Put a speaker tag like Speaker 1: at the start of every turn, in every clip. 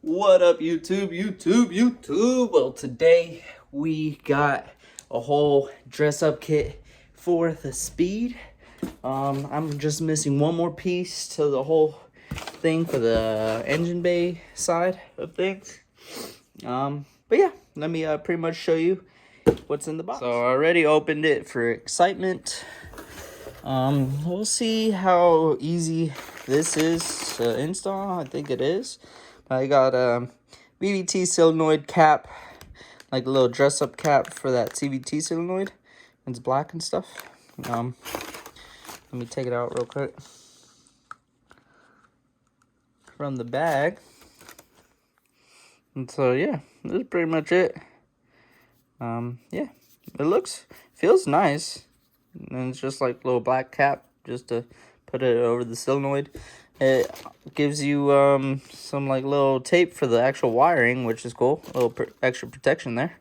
Speaker 1: What up, YouTube? Well, today we got a whole dress-up kit for the Speed. I'm just missing one more piece to the whole thing for the engine bay side of things. But yeah, let me pretty much show you what's in the box. So I already opened it for excitement. We'll see how easy this is to install. I think it is. I got a BBT solenoid cap, like a little dress-up cap for that CVT solenoid. It's black and stuff. Let me take it out real quick from the bag. And so yeah, that's pretty much it. Yeah, it feels nice. And it's just like a little black cap just to put it over the solenoid. It gives you some like little tape for the actual wiring, which is cool. A little extra protection there.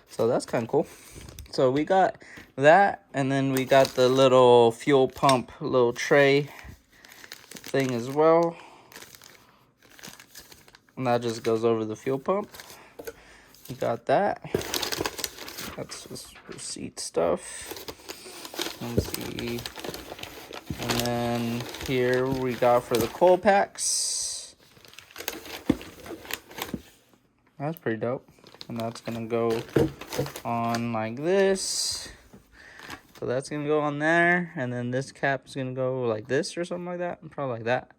Speaker 1: So that's kind of cool. So we got that, and then we got the little fuel pump little tray thing as well. And that just goes over the fuel pump. We got that. That's just receipt stuff. Let's see. And then here we got for the coil packs. That's pretty dope. And that's gonna go on like this. So that's gonna go on there. And then this cap is gonna go like this or something like that. Probably like that.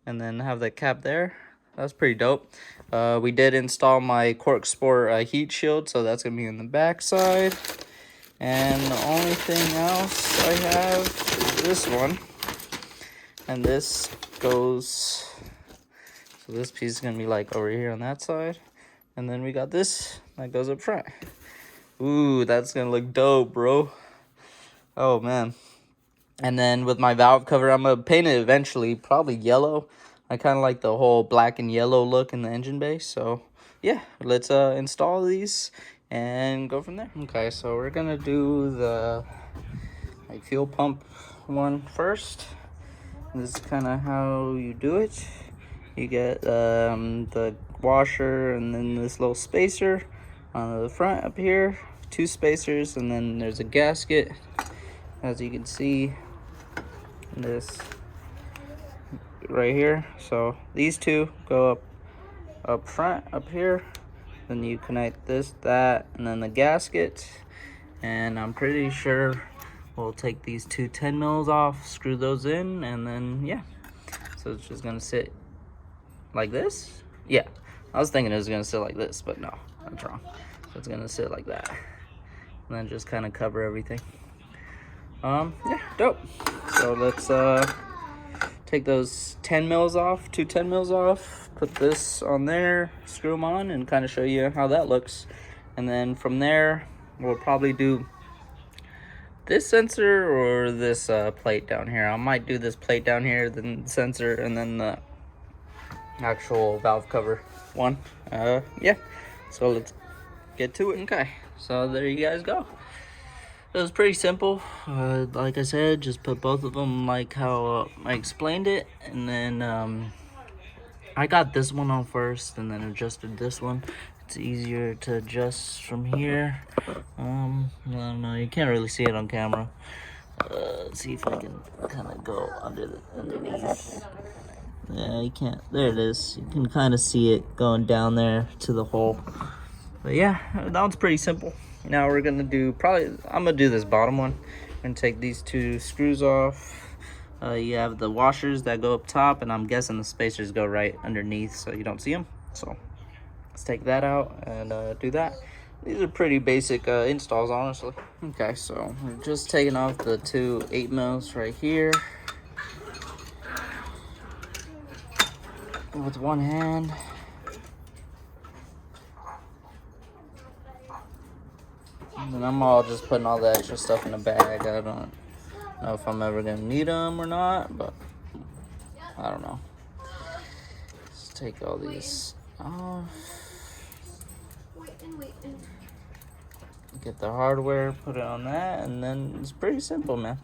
Speaker 1: And then have that cap there. That's pretty dope. We did install my Cork Sport heat shield. So that's gonna be in the back side. And the only thing else I have is this one. And this goes, so this piece is going to be like over here on that side. And then we got this that goes up front. Ooh, that's going to look dope, bro. Oh, man. And then with my valve cover, I'm going to paint it eventually, probably yellow. I kind of like the whole black and yellow look in the engine bay. So, yeah, let's install these and go from there. Okay, so we're gonna do the like fuel pump one first. This is kind of how you do it. You get the washer and then this little spacer on the front up here, 2 spacers, and then there's a gasket, as you can see, this right here. So these two go up front up here. Then you connect this, that, and then the gasket. And I'm pretty sure we'll take these two 10 mils off, screw those in, and then, yeah. So it's just gonna sit like this. Yeah, I was thinking it was gonna sit like this, but no, that's wrong. So it's gonna sit like that. And then just kind of cover everything. Yeah, dope. So let's take those 10 mils off, two 10 mils off, put this on there, screw them on, and kind of show you how that looks. And then from there, we'll probably do this sensor or this plate down here. I might do this plate down here, then the sensor, and then the actual valve cover one. Yeah, so let's get to it. Okay, so there you guys go. It was pretty simple. Like I said, just put both of them like how I explained it. And then I got this one on first and then adjusted this one. It's easier to adjust from here. I don't know, you can't really see it on camera. Let's see if I can kind of go underneath. Yeah, you can't. There it is. You can kind of see it going down there to the hole. But yeah, that one's pretty simple. Now we're gonna do I'm gonna do this bottom one. I'm gonna take these 2 screws off. You have the washers that go up top, and I'm guessing the spacers go right underneath so you don't see them. So let's take that out and do that. These are pretty basic installs, honestly. Okay, so we're just taking off the 2 8 mils right here with one hand. And I'm all just putting all the extra stuff in the bag. I don't know if I'm ever gonna need them or not, but I don't know. Let's take all these off. Get the hardware, put it on that, and then it's pretty simple, man.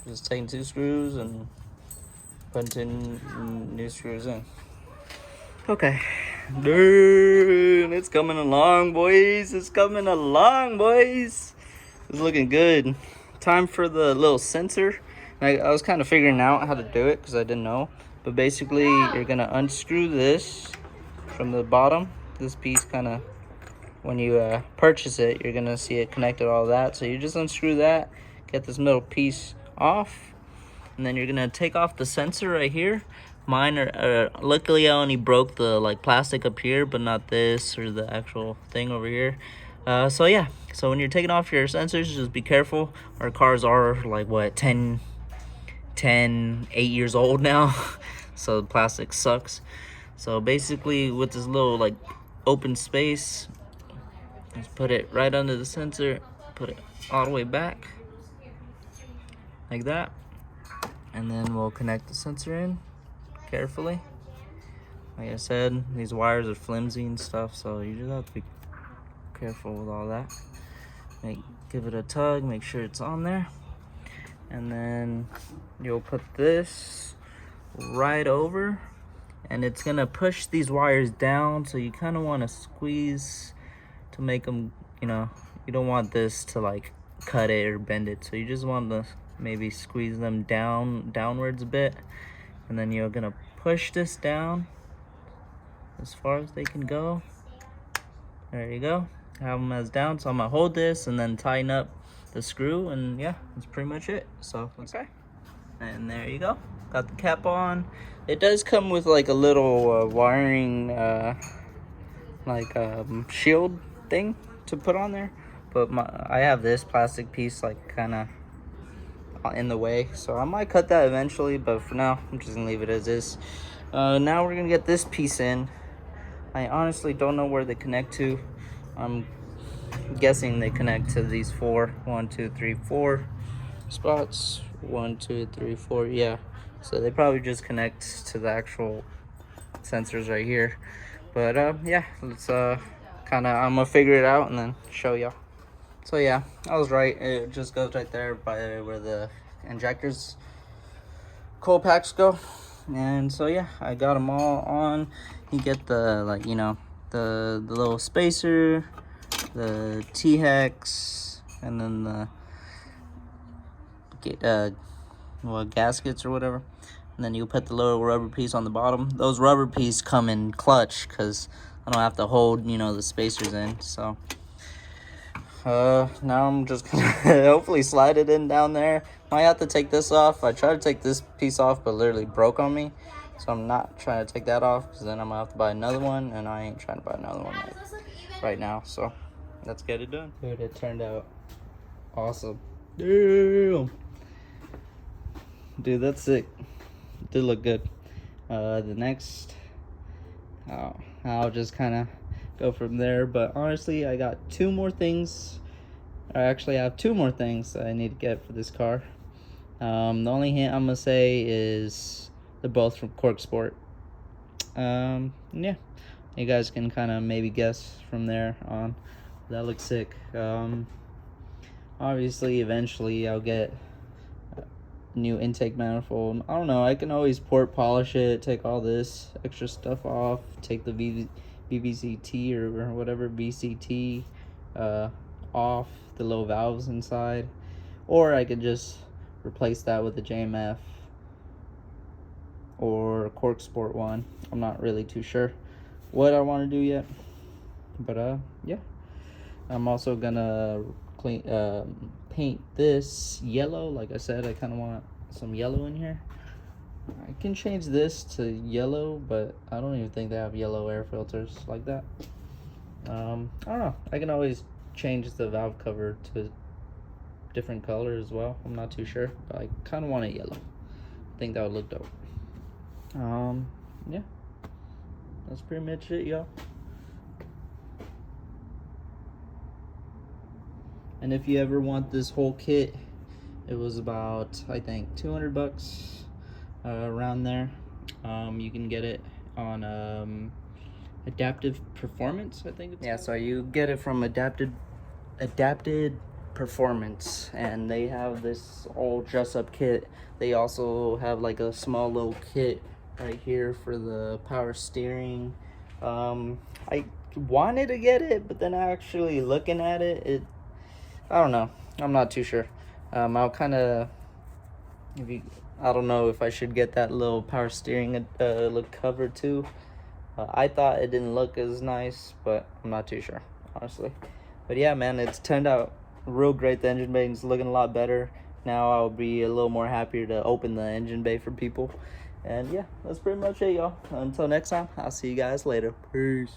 Speaker 1: Just taking 2 screws and putting 2 new screws in. Okay. Dude, it's coming along, boys. It's coming along, boys. It's looking good. Time for the little sensor. I was kind of figuring out how to do it because I didn't know. But basically, you're going to unscrew this from the bottom. This piece kind of, when you purchase it, you're going to see it connected all that. So you just unscrew that, get this middle piece off. And then you're going to take off the sensor right here. Mine are luckily I only broke the like plastic up here, but not this or the actual thing over here. So yeah, so when you're taking off your sensors, just be careful. Our cars are like what, 8 years old now. So the plastic sucks. So basically with this little like open space, just put it right under the sensor, put it all the way back like that, and then we'll connect the sensor in carefully. Like I said, these wires are flimsy and stuff, so you just have to be careful with all that. Give it a tug, make sure it's on there, and then you'll put this right over, and it's gonna push these wires down, so you kind of want to squeeze to make them, you don't want this to like cut it or bend it, so you just want to maybe squeeze them downwards a bit, and then you're gonna push this down as far as they can go. There you go. Have them as down. So I'm gonna hold this and then tighten up the screw, and yeah, that's pretty much it. So okay, and there you go. Got the cap on. It does come with like a little wiring shield thing to put on there, but I have this plastic piece like kind of in the way, so I might cut that eventually, but for now I'm just gonna leave it as is. Now we're gonna get this piece in. I honestly don't know where they connect to. I'm guessing they connect to these 4 spots. 1 2 3 4, yeah, so they probably just connect to the actual sensors right here. But yeah, let's I'm gonna figure it out and then show y'all. So yeah, I was right. It just goes right there by where the injectors cold packs go. And so yeah, I got them all on. You get the the little spacer, the T-hex, and then the gaskets or whatever. And then you put the little rubber piece on the bottom. Those rubber pieces come in clutch because I don't have to hold the spacers in. So now I'm just gonna hopefully slide it in down there. Might have to take this off. I tried to take this piece off, but literally broke on me. So I'm not trying to take that off because then I'm gonna have to buy another one, and I ain't trying to buy another one right now. So let's get it done. Dude, it turned out awesome. Damn. Dude, that's sick. It did look good. The next, I'll just kind of go from there. But honestly, I got 2 more things. I actually have 2 more things that I need to get for this car. The only hint I'm gonna say is they're both from Cork Sport. Yeah, you guys can kind of maybe guess from there on. That looks sick. Obviously, eventually I'll get a new intake manifold. I don't know, I can always port polish it, take all this extra stuff off, take the VVCT or whatever, VCT off, the little valves inside, or I could just replace that with a JMF or a Cork Sport one. I'm not really too sure what I want to do yet, but yeah, I'm also gonna paint this yellow. Like I said, I kind of want some yellow in here. I can change this to yellow, but I don't even think they have yellow air filters like that. I don't know, I can always change the valve cover to different color as well. I'm not too sure, but I kind of want it yellow. I think that would look dope. Yeah, that's pretty much it, y'all. And if you ever want this whole kit, it was about, I think, 200 bucks, around there. You can get it on Adaptive Performance, I think it's called. So you get it from Adapted Performance, and they have this all dress up kit. They also have like a small little kit right here for the power steering, I wanted to get it, but then actually looking at it, I don't know. I'm not too sure. I'll kind of, if you, I don't know if I should get that little power steering look cover too. I thought it didn't look as nice, but I'm not too sure, honestly. But yeah, man, it's turned out real great. The engine bay is looking a lot better. Now I'll be a little more happier to open the engine bay for people. And yeah, that's pretty much it, y'all. Until next time, I'll see you guys later. Peace.